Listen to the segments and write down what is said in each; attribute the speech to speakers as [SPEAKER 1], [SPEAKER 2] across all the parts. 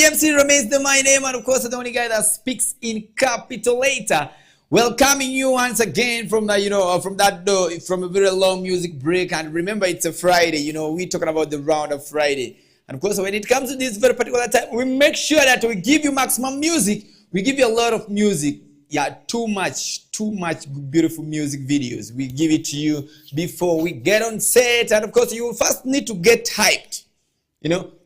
[SPEAKER 1] MC remains my name, and of course the only guy that speaks in capital letter. Welcoming you once again from the, from a very long music break. And remember, it's a Friday. We're talking about the round of Friday. And of course, when it comes to this very particular time, we make sure that we give you maximum music. We give you a lot of music. Yeah, too much beautiful music videos. We give it to you before we get on set. And of course, you will first need to get hyped,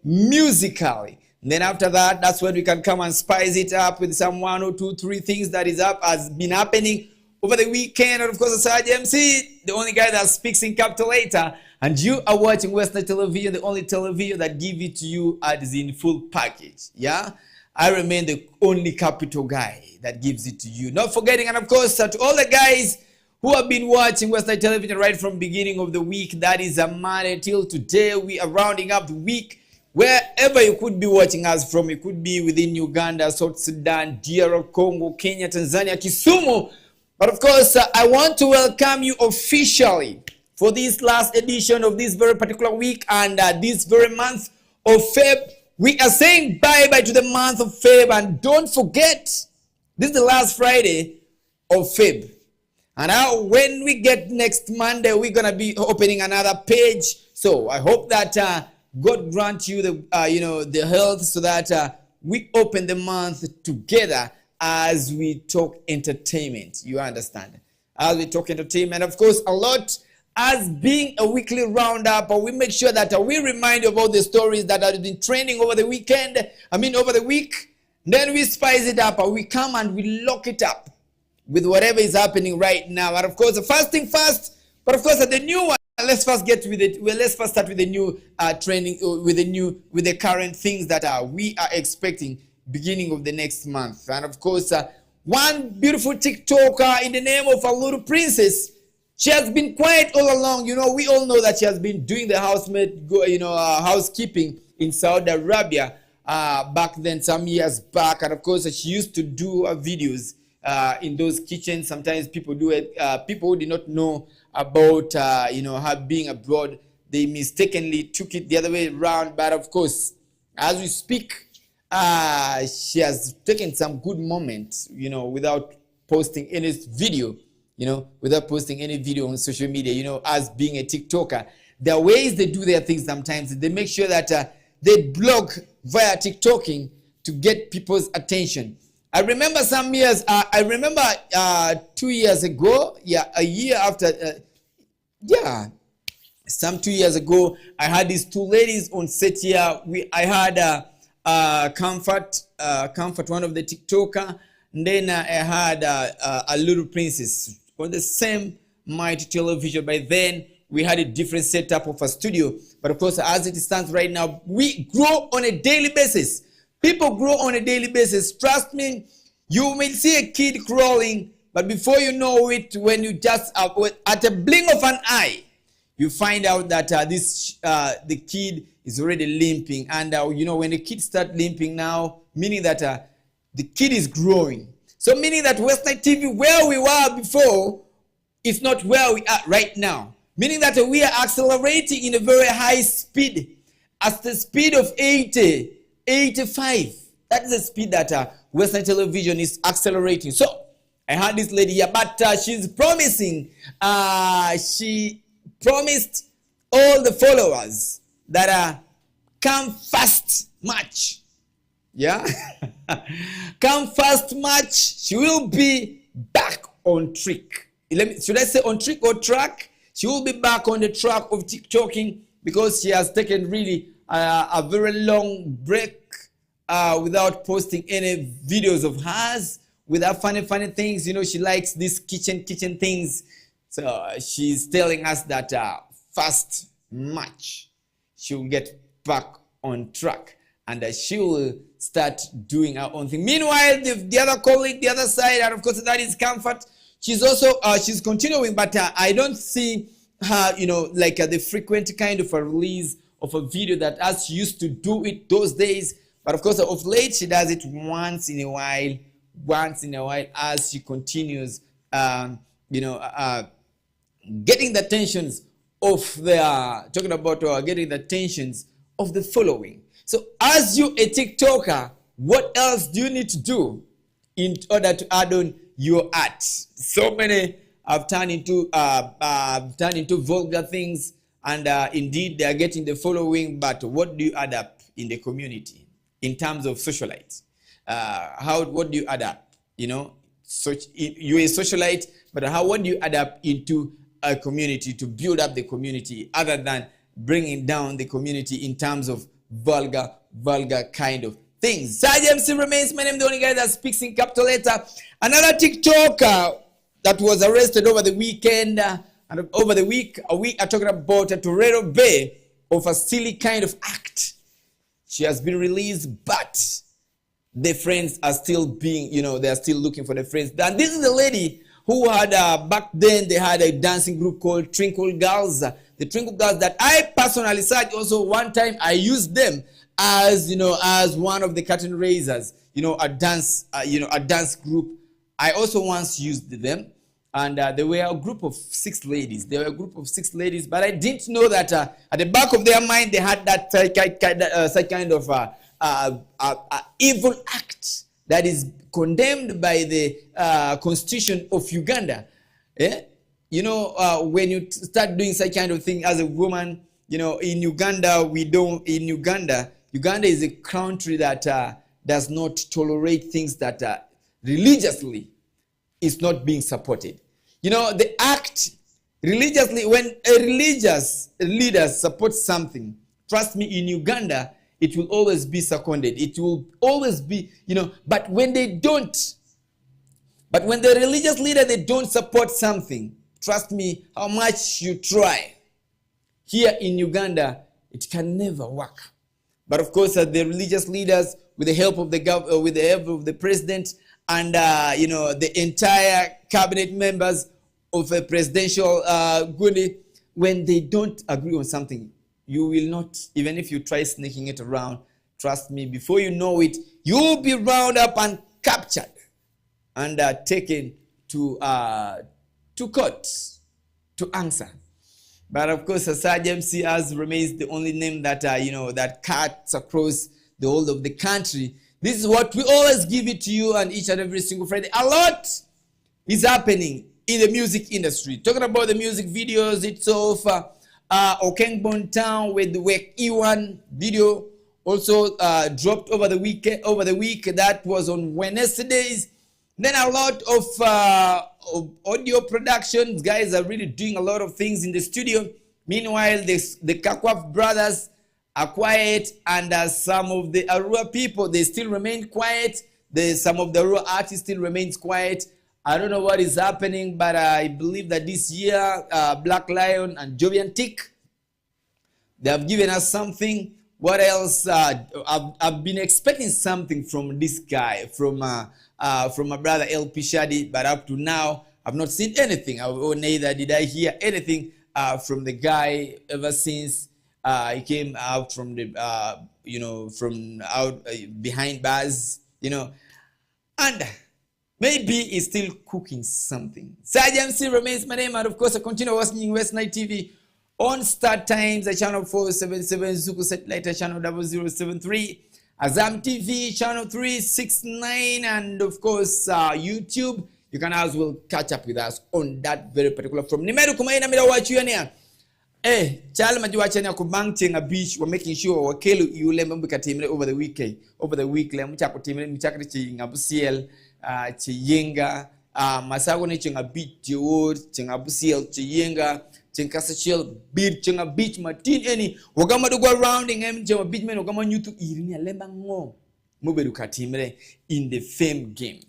[SPEAKER 1] musically. And then after that, that's when we can come and spice it up with some 1 or 2, 3 things that has been happening over the weekend. And of course, Sarge MC, the only guy that speaks in capital letter. And you are watching Western Television, the only television that gives it to you as in full package. Yeah? I remain the only capital guy that gives it to you. Not forgetting, and of course, to all the guys who have been watching Western Television right from beginning of the week, that is a Monday till today. We are rounding up the week. Wherever you could be watching us from, it could be within Uganda, South Sudan, DR Congo, Kenya, Tanzania, Kisumu. But of course, I want to welcome you officially for this last edition of this very particular week and this very month of Feb. We are saying bye-bye to the month of Feb, and don't forget, this is the last Friday of Feb. And now when we get next Monday, we're going to be opening another page. So I hope that God grant you the health so that we open the month together as we talk entertainment. You understand? As we talk entertainment, of course, a lot as being a weekly roundup, we make sure that we remind you about the stories that have been trending over the weekend. Over the week. Then we spice it up. We come and we lock it up with whatever is happening right now. And of course, the first thing first, but of course, the new one. Let's first get with it. Well, let's first start with the new trending, with the current things that we are expecting beginning of the next month. And of course, one beautiful TikToker in the name of a little princess. She has been quiet all along. We all know that she has been doing the housekeeping in Saudi Arabia back then, some years back. And of course, she used to do videos in those kitchens. Sometimes people do it. People who did not know about her being abroad, they mistakenly took it the other way around. But of course, as we speak, she has taken some good moments, without posting any video. Without posting any video on social media, as being a TikToker. There are ways they do their things sometimes. They make sure that they blog via TikToking to get people's attention. I remember some years, 2 years ago, a year after, some 2 years ago, I had these 2 ladies on set here. I had Comfort, one of the TikToker, and then I had a little princess on the same mighty television. By then, we had a different setup of a studio. But of course, as it stands right now, we grow on a daily basis. People grow on a daily basis. Trust me, you may see a kid crawling, but before you know it, when you just, at a blink of an eye, you find out that the kid is already limping. And, when the kids start limping now, meaning that the kid is growing. So meaning that Western TV, where we were before, is not where we are right now. Meaning that we are accelerating in a very high speed. At the speed of 80, 85. That is the speed that Western Television is accelerating. So I had this lady here, but she's promising, she promised all the followers that come fast much. Yeah? Come fast much. She will be back on track. Should I say on track or track? She will be back on the track of TikToking because she has taken really a very long break without posting any videos of hers, without funny things. She likes these kitchen things. So she's telling us that fast much she will get back on track. And she will start doing her own thing. Meanwhile, the other colleague, the other side, and of course that is Comfort. She's also she's continuing, but I don't see her, like the frequent kind of a release of a video that as she used to do it those days. But of course, of late she does it once in a while, as she continues, getting the attentions of the getting the attentions of the following. So as you a TikToker, what else do you need to do in order to add on your art? So many have turned into vulgar things, and indeed they are getting the following. But what do you add up in the community in terms of socialites? What do you add up? You know, you're a socialite, but what do you add up into a community to build up the community, other than bringing down the community in terms of vulgar kind of things? MC remains my name, the only guy that speaks in capital letter. Another TikToker that was arrested over the weekend and over the week, we are talking about a Torero Bay of a silly kind of act. She has been released, but the friends are still being, they are still looking for the friends. And this is the lady who had, back then, they had a dancing group called Twinkle Girls. The Twinkle Girls that I personally searched also one time, I used them as, as one of the curtain raisers, a dance group. I also once used them. And they were a group of 6 ladies. But I didn't know that at the back of their mind, they had that kind of evil act that is condemned by the Constitution of Uganda. When you start doing such kind of thing as a woman, in Uganda, Uganda is a country that does not tolerate things that religiously is not being supported. The act religiously, when a religious leader supports something, trust me, in Uganda, it will always be seconded. It will always be, but when they don't, when the religious leader, they don't support something, trust me, how much you try, here in Uganda, it can never work. But of course, the religious leaders, with the help of the president, and the entire cabinet members of a presidential Gundi, when they don't agree on something, you will not, even if you try sneaking it around, trust me, before you know it, you'll be rounded up and captured and taken to court to answer. But of course, Asaj MC remains the only name that that cuts across the whole of the country. This is what we always give it to you on each and every single Friday. A lot is happening in the music industry. Talking about the music videos itself, Okengbon Town with the Wek Iwan video also dropped over the week. That was on Wednesdays. Then a lot of audio productions. Guys are really doing a lot of things in the studio. Meanwhile, the Kakwaf brothers are quiet, and some of the Arua people, they still remain quiet. Some of the Arua artists still remains quiet. I don't know what is happening, but I believe that this year, Black Lion and Jovian Tick, they have given us something. What else? I've been expecting something from this guy, from my brother LP Shadi, but up to now, I've not seen anything. Neither did I hear anything from the guy ever since he came out from the, from out behind bars, and maybe he's still cooking something. Saj MC remains my name, and of course, I continue watching West Night TV on Star Times, channel 477, Zuku Satellite, channel 0073, Azam TV, channel 369, and of course, YouTube. You can as well catch up with us on that very particular from Nimeru Kumaina Mira watch you here. Chala majiwa chanya kubangting a beach, we're making sure wakelu yule mbika timre over the weekend. Over the week, le mchako timre mchakri chinga busiel, chiyenga, masago ni chinga beach jiwod, chinga busiel, chiyenga, chinga sachel, beach, chinga beach, matin any, wagama do go rounding em, chinga beach men, wagama nyutu irinia lemba ngo. Mubedu katimre in the fame game,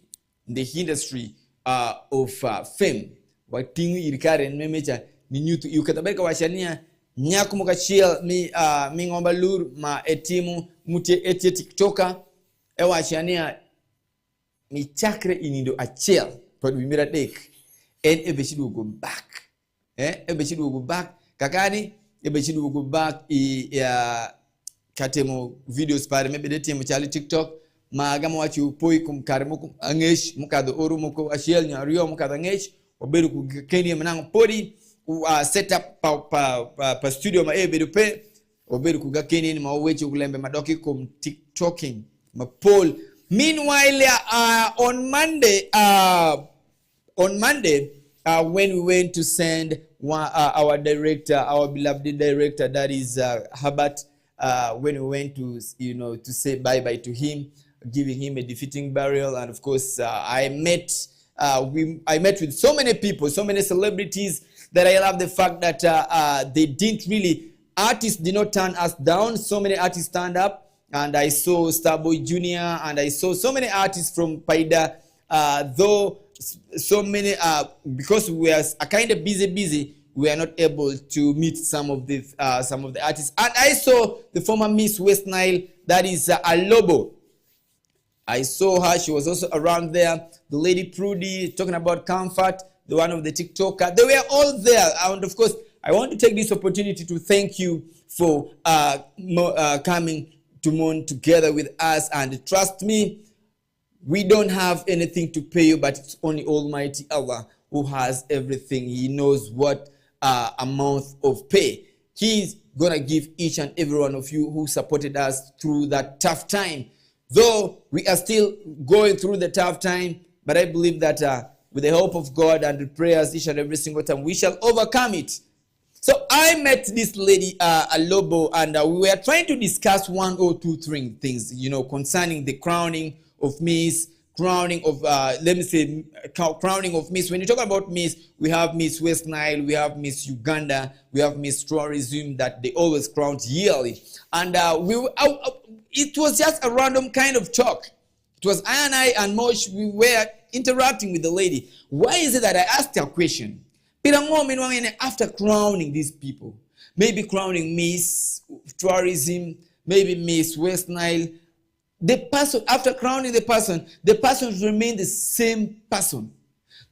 [SPEAKER 1] in the industry of fame. Watingu irikare nmemecha, ni nyutu yukatabeka washania nyaku mukachia mi ngomba lur ma etimu mutie etie tiktoka washania mi chakre inindo achel but we mira dek and ebeshidu go back ebeshidu go back kakani ebeshidu go back katemo videos pare mebe de timu chali tiktok magama wachi upoi kumkare muku angesh mukado oru muku achel nyario mukado ngesh oberu ku Kenya manang podi set up pa studio ma ebe dupe obedu kuga kenin ma owechi kulembe madoki kum TikToking ma poll. Meanwhile, on Monday, when we went to send our director, our beloved director, that is Herbert, when we went to to say bye bye to him, giving him a defeating burial, and of course I met with so many people, so many celebrities, that I love the fact that artists did not turn us down. So many artists stand up. And I saw Starboy Jr. and I saw so many artists from Paida, though so many, because we are kind of busy, we are not able to meet some of the artists. And I saw the former Miss West Nile, that is Alobo. I saw her, she was also around there. The lady Prudy, talking about comfort, the one of the TikToker, they were all there. And of course, I want to take this opportunity to thank you for coming to mourn together with us. And trust me, we don't have anything to pay you, but it's only Almighty Allah who has everything. He knows what amount of pay He's gonna give each and every one of you who supported us through that tough time. Though we are still going through the tough time, but I believe that with the help of God and the prayers each and every single time, we shall overcome it. So I met this lady, Alobo, and we were trying to discuss one or two things, concerning the crowning of Miss, crowning of, crowning of Miss. When you talk about Miss, we have Miss West Nile, we have Miss Uganda, we have Miss Tourism that they always crown yearly. And it was just a random kind of talk. It was I and Mosh, we were interacting with the lady. Why is it that I asked her a question? After crowning these people, maybe crowning Miss Tourism, maybe Miss West Nile, the person, after crowning the person remain the same person.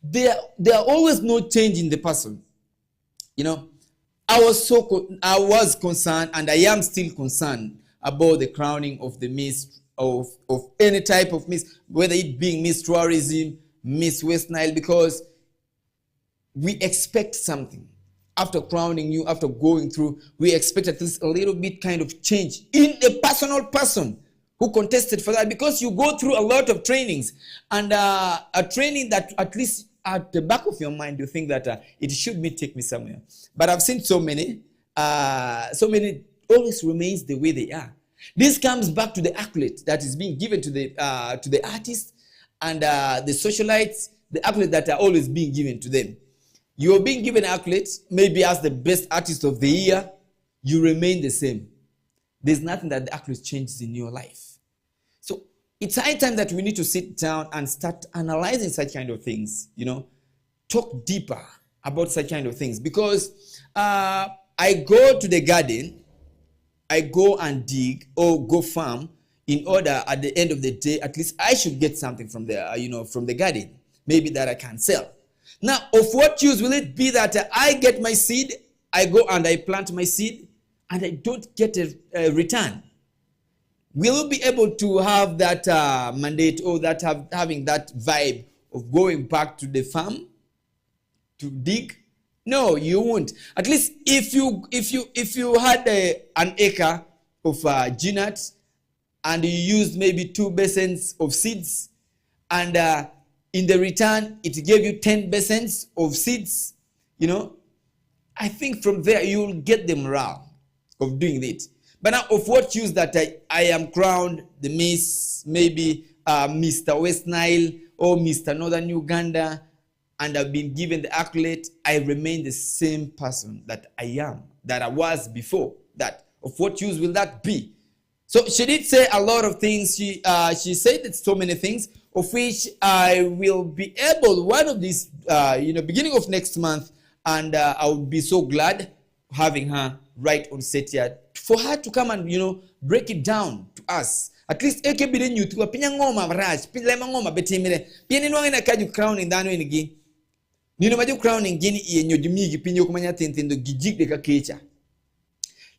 [SPEAKER 1] There are always no change in the person. I was concerned, and I am still concerned about the crowning of the Miss of any type of Miss, whether it being Miss Tourism, Miss West Nile, because we expect something. After crowning you, after going through, we expect at least a little bit kind of change in a personal person who contested for that, because you go through a lot of trainings, and a training that at least at the back of your mind you think that it should take me somewhere. But I've seen so many always remains the way they are. This comes back to the accolade that is being given to the artists and the socialites, the accolade that are always being given to them. You're being given accolades, maybe as the best artist of the year, you remain the same. There's nothing that the accolades changes in your life. So it's high time that we need to sit down and start analyzing such kind of things, talk deeper about such kind of things. Because I go to the garden, I go and dig or go farm in order at the end of the day, at least I should get something from there, from the garden, maybe that I can sell. Now, of what use will it be that I get my seed, I go and I plant my seed, and I don't get a return? Will you be able to have that mandate, or that having that vibe of going back to the farm to dig? No, you won't. At least if you had an acre of GNAT and you used maybe 2 basins of seeds, and in the return it gave you 10 basins of seeds, I think from there you'll get the morale of doing it. But now, of what use that I am crowned the Miss, maybe Mr. West Nile or Mr. Northern Uganda, and I've been given the accolade, I remain the same person that I was before. That of what use will that be? So she did say a lot of things. She said that so many things, of which I will be able, one of these, beginning of next month, and I would be so glad having her right on set here, for her to come and, break it down to us. At least, ekebire nyutu wa pinya ngoma raj, pinya ngoma betemire, pinya nwa ina kaju crowning dano inigi. Nino maju crowning gini iye nyodimigi pinyo kumanya tentendo gijik de kakecha.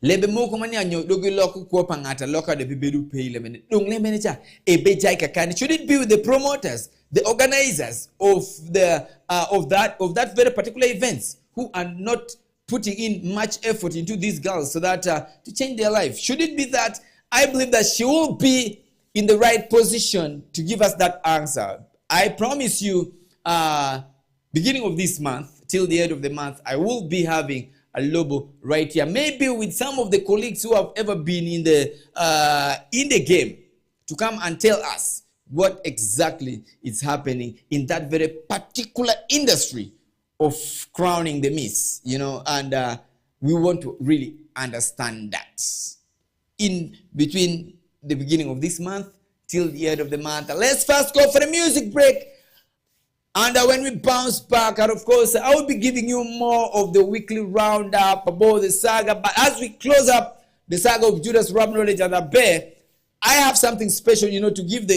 [SPEAKER 1] Lebe mo kumanya nyodogi loku kwa pangata loka de bibedu pay lemene. Dung lemene cha ebe jai kakani. Should it be with the promoters, the organizers of the of that very particular events, who are not putting in much effort into these girls so that to change their life? Should it be that? I believe that she will be in the right position to give us that answer. I promise you, beginning of this month till the end of the month, I will be having a Lobo right here, maybe with some of the colleagues who have ever been in the game, to come and tell us what exactly is happening in that very particular industry of crowning the Miss, and we want to really understand that. In between the beginning of this month till the end of the month, let's first go for the music break. And when we bounce back, and of course, I will be giving you more of the weekly roundup about the saga. But as we close up the saga of Judas Rap Knowledge and Abe, I have something special, to give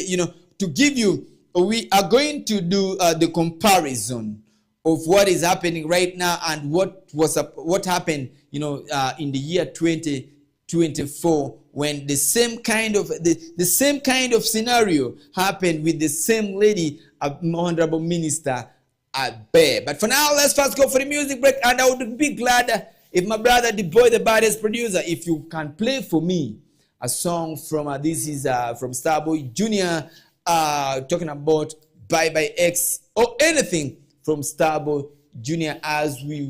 [SPEAKER 1] you. We are going to do the comparison of what is happening right now and what happened, in the year 2024, when the same kind of scenario happened with the same lady, Honorable Minister Abe. But for now, let's first go for the music break, and I would be glad if my brother, the boy, the baddest producer, if you can play for me a song from this is from Starboy Jr. Talking about Bye Bye X, or anything from Starboy Jr. as we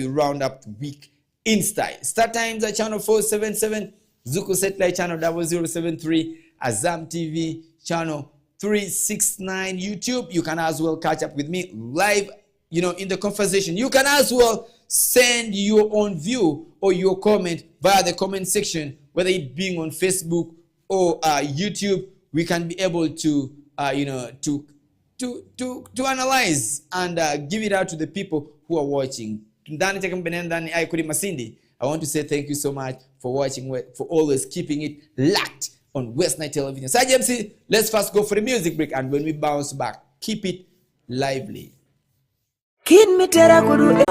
[SPEAKER 1] round up the week in style. Start times at channel 477, CHUKU Satellite channel 0073, Azam TV channel 369, YouTube. You can as well catch up with me live, in the conversation. You can as well send your own view or your comment via the comment section, whether it being on Facebook or YouTube. We can be able to analyze and give it out to the people who are watching. I want to say thank you so much for watching, for always keeping it locked on West Night Television. So JMC, let's first go for the music break, and when we bounce back, keep it lively. Kid me tera kudu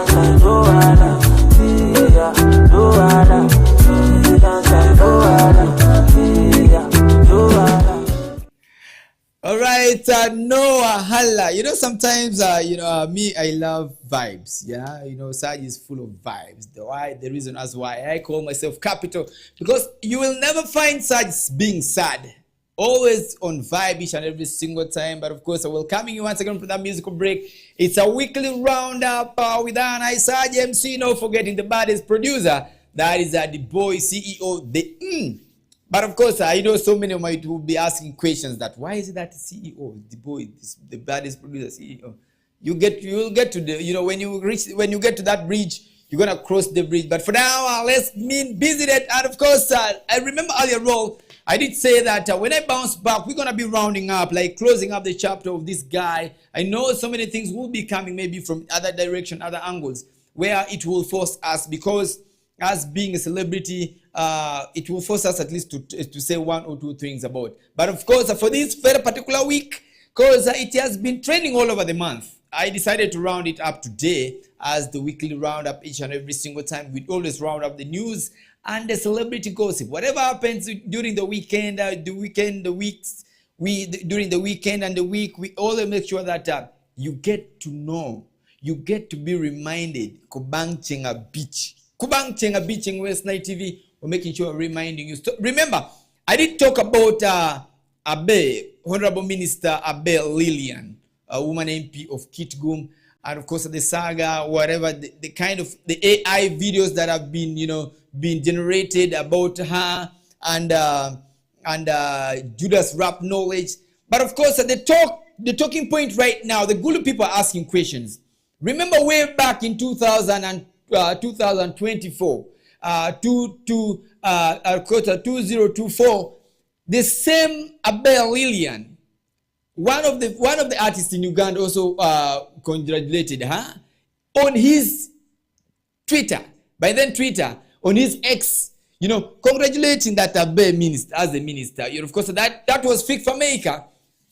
[SPEAKER 1] all right, Noah Hala. Sometimes, me, I love vibes. Yeah, Saj is full of vibes. The reason as why I call myself Capital, because you will never find Saj being sad. Always on vibe each and every single time. But of course, I will come you once again for that musical break. It's a weekly roundup with I Saj MC. No forgetting the baddest producer. That is the boy CEO, the But of course, I know so many of you will be asking questions that why is it that the CEO, the boy, the baddest producer, CEO? You will get to the, when you get to that bridge, you're gonna cross the bridge. But for now, let's visit it. And of course, I remember earlier on, I did say that when I bounce back, we're gonna be rounding up, like closing up the chapter of this guy. I know so many things will be coming, maybe from other direction, other angles, where it will force us, because as being a celebrity, it will force us at least to say one or two things about. But of course, for this very particular week, because it has been trending all over the month, I decided to round it up today as the weekly roundup each and every single time. We always round up the news and the celebrity gossip. Whatever happens during the weekend, during the weekend and the week, we always make sure that you get to know, you get to be reminded. Kubang Chenga Beach in West Night TV. We're making sure, reminding you. Remember, I did talk about Abe, Honorable Minister Abe Lillian, a woman MP of Kitgum, and of course the saga, whatever the kind of the AI videos that have been, being generated about her and Judas Rap Knowledge. But of course, the talking point right now, the Gulu people are asking questions. Remember way back in 2024. 2024, the same Abel Lillian, one of the artists in Uganda, also congratulated her on his Twitter. By then Twitter, on his X, congratulating that Abel minister as a minister. Of course, that was FIFA Maker.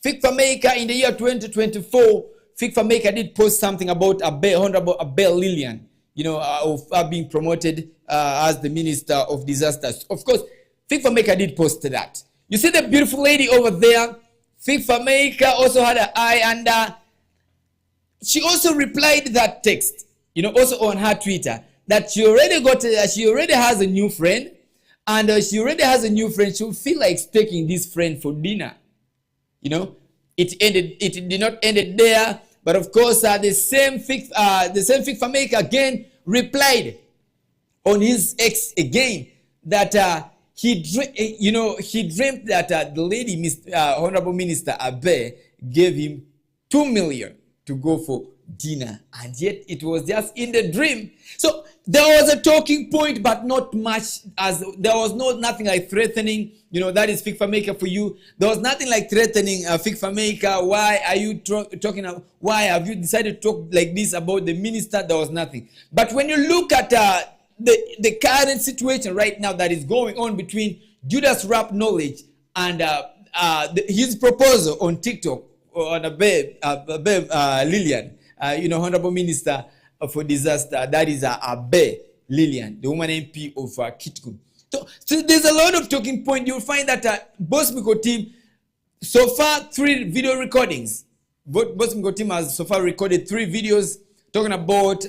[SPEAKER 1] FIFA Maker in the year 2024. FIFA Maker did post something about Honorable Abel Lillian, of being promoted as the Minister of Disasters. Of course, FIFA Maker did post that. You see the beautiful lady over there? FIFA Maker also had an eye, and she also replied that text. also on her Twitter, that she already has a new friend, and she already has a new friend. She'll feel like taking this friend for dinner. It did not end it there, but of course, the same FIFA maker again replied on his ex again that he dreamt that the lady, Honorable Minister Abe, gave him 2 million to go for dinner, and yet it was just in the dream. So there was a talking point, but not much, as there was nothing like threatening. That is FIFA maker for you. There was nothing like threatening FIFA maker. Why are you talking? Why have you decided to talk like this about the minister? There was nothing. But when you look at the current situation right now that is going on between Judas Rap Knowledge and his proposal on TikTok on Abe Lillian, Honorable Minister for Disaster, that is Abe Lillian, the woman MP of CHUKU. So there's a lot of talking point. You'll find that Boss Miko team, so far 3 video recordings. Boss Miko team has so far recorded 3 videos talking about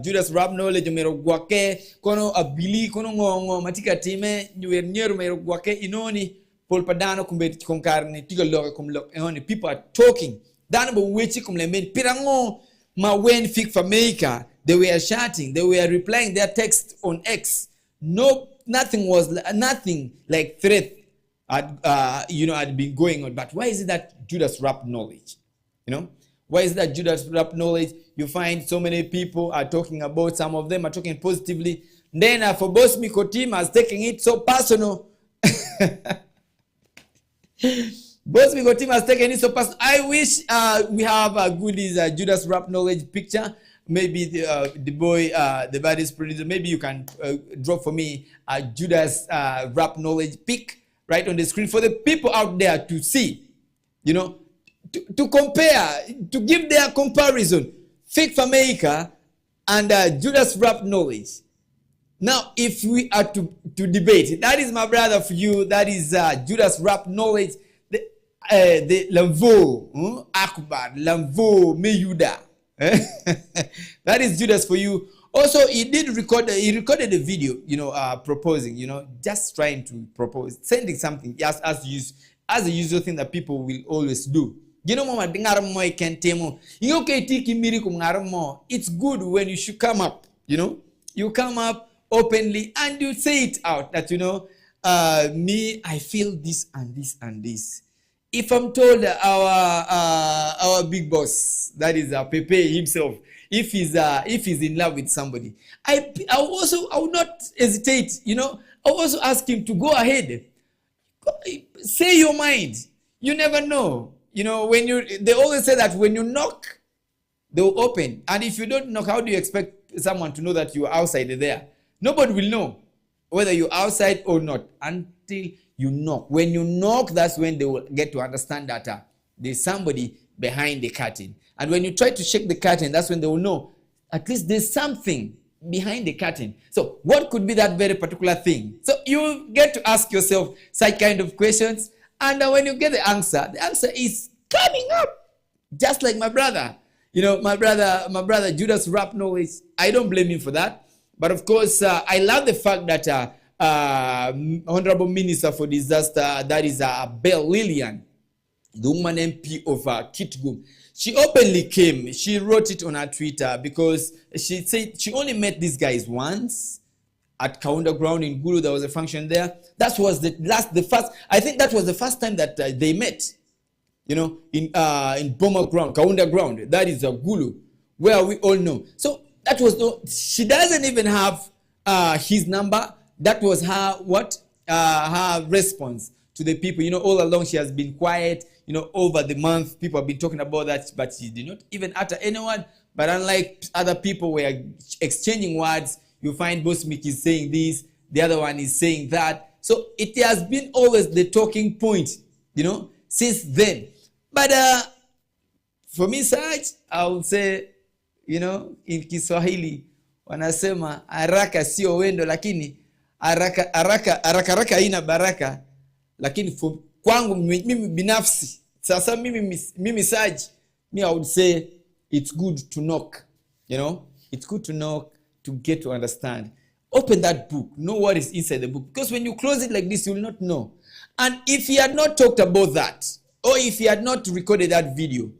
[SPEAKER 1] Judas Rap Knowledge, mero guake, kono abili, kono ngongo, matika time, nyero mero guake, inoni, polpadano kumbe konkarne, tiga loke kumlok, inoni, people are talking. Dano bo wechi kumlemen, pirango, ma wen fik for maker, they were chatting, they were replying their text on X. Nothing like threat had been going on. But why is it that Judas Rap Knowledge? Why is that Judas Rap Knowledge? You find so many people are talking about, some of them are talking positively. Then for Boss Miko team has taken it so personal. Boss Miko team has taken it so personal. I wish we have a goodies Judas Rap Knowledge picture. Maybe the boy, the baddest producer, maybe you can drop for me a Judas Rap Knowledge pic right on the screen for the people out there to see, to compare, to give their comparison. Fake Famaica and Judas Rap Knowledge. Now, if we are to debate, that is my brother for you, that is Judas Rap Knowledge, the Lamvo, Akbar, Lamvo, Meyuda. That is Judas for you. Also, he recorded a video, proposing, just trying to propose, sending something, as a usual thing that people will always do. It's good when you should come up, you come up openly and you say it out that, me, I feel this and this and this. If I'm told our big boss, that is Pepe himself, if he's in love with somebody, I will not hesitate. I will also ask him to go ahead, say your mind. You never know. They always say that when you knock, they'll open, and if you don't knock, how do you expect someone to know that you're outside there? Nobody will know whether you're outside or not until you knock. When you knock, that's when they will get to understand that there's somebody behind the curtain. And when you try to shake the curtain, that's when they will know at least there's something behind the curtain. So what could be that very particular thing? So you get to ask yourself such kind of questions. And when you get the answer is coming up. Just like my brother. My brother Judas Rap Knowledge. I don't blame him for that. But of course, I love the fact that Honorable Minister for Disaster, that is Abe Lillian, the woman MP of CHUKU, she openly came. She wrote it on her Twitter because she said she only met these guys once at Kaunda Ground in Gulu. There was a function there. That was I think that was the first time that they met, in Boma Ground, Kaunda Ground. That is Gulu, where we all know. So that was she doesn't even have his number. That was her response to the people. All along she has been quiet. Over the month, people have been talking about that, but she did not even utter anyone. But unlike other people were exchanging words, you find Boss Mickey is saying this, the other one is saying that. So it has been always the talking point, since then. But for me, Saj, I would say, in Kiswahili, wanasema haraka sio wendo, lakini haraka haina baraka. Lakini kwangu mimi binafsi, sasa mimi Saj, I would say it's good to knock. You know, it's good to know, to get to understand. Open that book. Know what is inside the book. Because when you close it like this, you will not know. And if he had not talked about that, or if he had not recorded that video,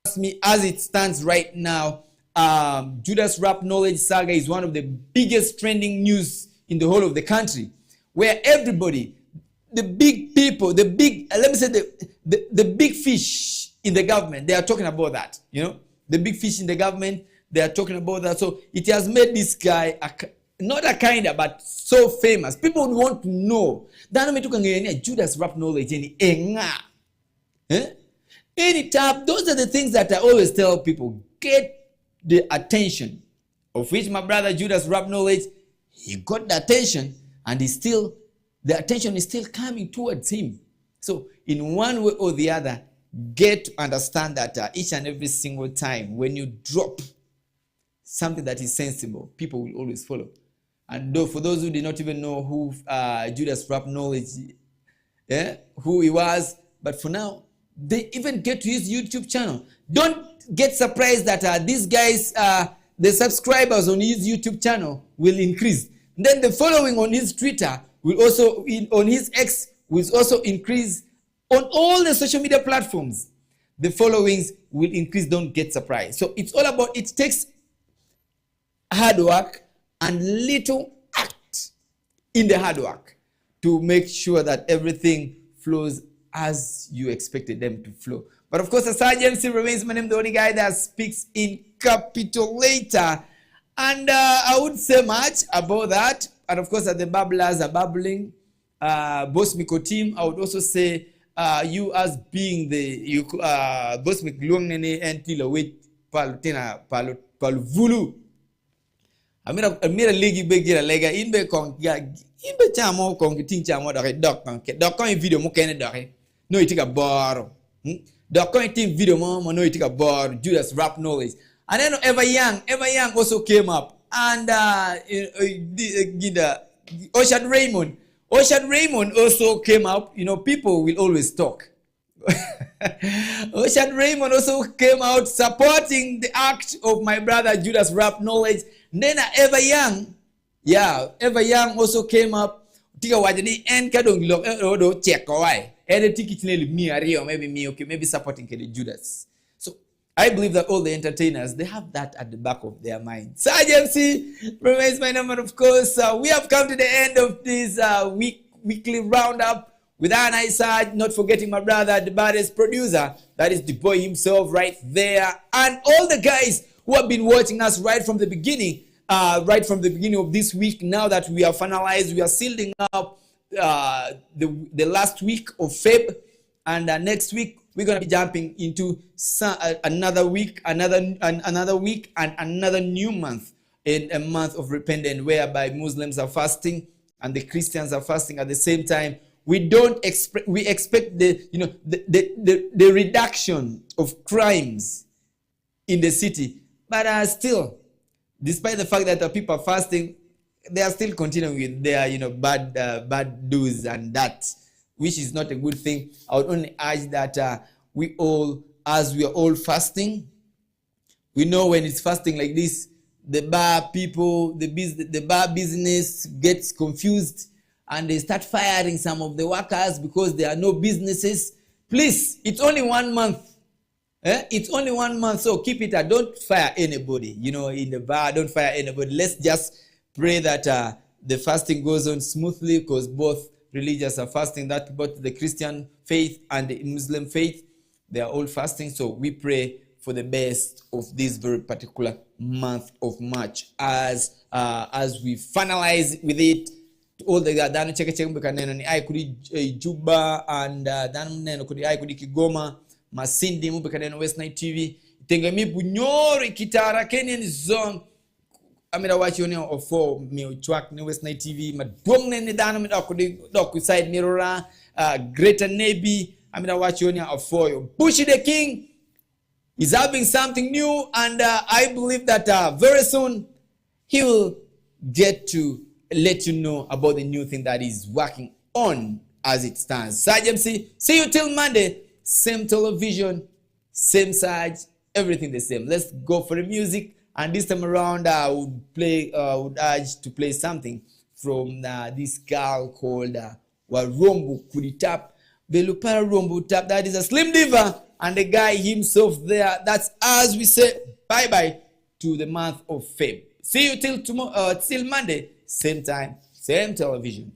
[SPEAKER 1] trust me, as it stands right now, Judas Rap Knowledge Saga is one of the biggest trending news in the whole of the country, where everybody, the big people, the big, let me say the big fish in the government, they are talking about that. You know, the big fish in the government, they are talking about that. So it has made this guy not a kinda, but so famous. People would want to know. Judas Rap Knowledge anytime. Those are the things that I always tell people. Get the attention, of which my brother Judas Rap Knowledge, he got the attention, and the attention is still coming towards him. So in one way or the other, get to understand that each and every single time when you drop something that is sensible, people will always follow. And for those who did not even know who Judas Rap Knowledge, who he was, but for now, they even get to his YouTube channel. Don't get surprised that these guys, the subscribers on his YouTube channel will increase. Then the following on his Twitter will also, on his X, will also increase. On all the social media platforms, the followings will increase. Don't get surprised. So it's all about, it takes hard work and little act in the hard work to make sure that everything flows as you expected them to flow. But of course, the Sergeant remains my name, the only guy that speaks in capital letter. And I would say much about that. And of course, the babblers are babbling. Boss Miko team, I would also say you as being the Boss Miko nene entilo wait palutena palvulu. Amira legi begira lega inbe kong inbe chamo kong ting chamo dare dok kon video mo kene dare no itika bor dok kon ting video mo no itika bor Judas Rap Knowledge. And then Ever Young also came up, and Ocean Raymond also came up. You know, people will always talk. Ocean Raymond also came out supporting the act of my brother Judas Rap Knowledge. Then Ever Young also came up. Tika wajadi en kadong lok check away. Ede tiki me ario maybe supporting Judas. So I believe that all the entertainers, they have that at the back of their mind. Sergeant C remains my number, of course. We have come to the end of this weekly roundup with Anai Sarge, not forgetting my brother, the baddest producer, that is the boy himself right there, and all the guys who have been watching us right from the beginning of this week. Now that we are finalized, we are sealing up the last week of Feb, and next week we're going to be jumping into another week, another week, and another new month, in a month of repentance, whereby Muslims are fasting and the Christians are fasting at the same time. We expect the reduction of crimes in the city, but still, despite the fact that people are fasting, they are still continuing with their bad do's and that, which is not a good thing. I would only urge that we all, as we are all fasting, we know when it's fasting like this, the bar people, the bar business gets confused, and they start firing some of the workers because there are no businesses. Please, it's only 1 month. It's only 1 month, so keep it. Don't fire anybody. In the bar, don't fire anybody. Let's just pray that the fasting goes on smoothly, because both religions are fasting. That both the Christian faith and the Muslim faith, they are all fasting. So we pray for the best of this very particular month of March as we finalize with it. All the danu cheke mbekaneno ni ai kudi Juba, and danu neno kudi ai kudi Kigoma, Masindi mbekaneno West Night TV, tengemi bunyori kitara Kenyan zone. Amira wachi oni ofo mi uchwak ni West Night TV, madongne ni danu mi doku side mirora, Greater Navy. Amira wachi oni ofo yo Bushi the King is having something new, and I believe that very soon he will get to let you know about the new thing that is working on as it stands. Sarge MC, see you till Monday. Same television, same Sarge, everything the same. Let's go for the music. And this time around, I would urge to play something from this girl called Warombo Kuritap. Belupara Rombo Tap. That is a Slim Diva and the guy himself there. That's as we say bye-bye to the month of Feb. See you till tomorrow, till Monday, same time, same television.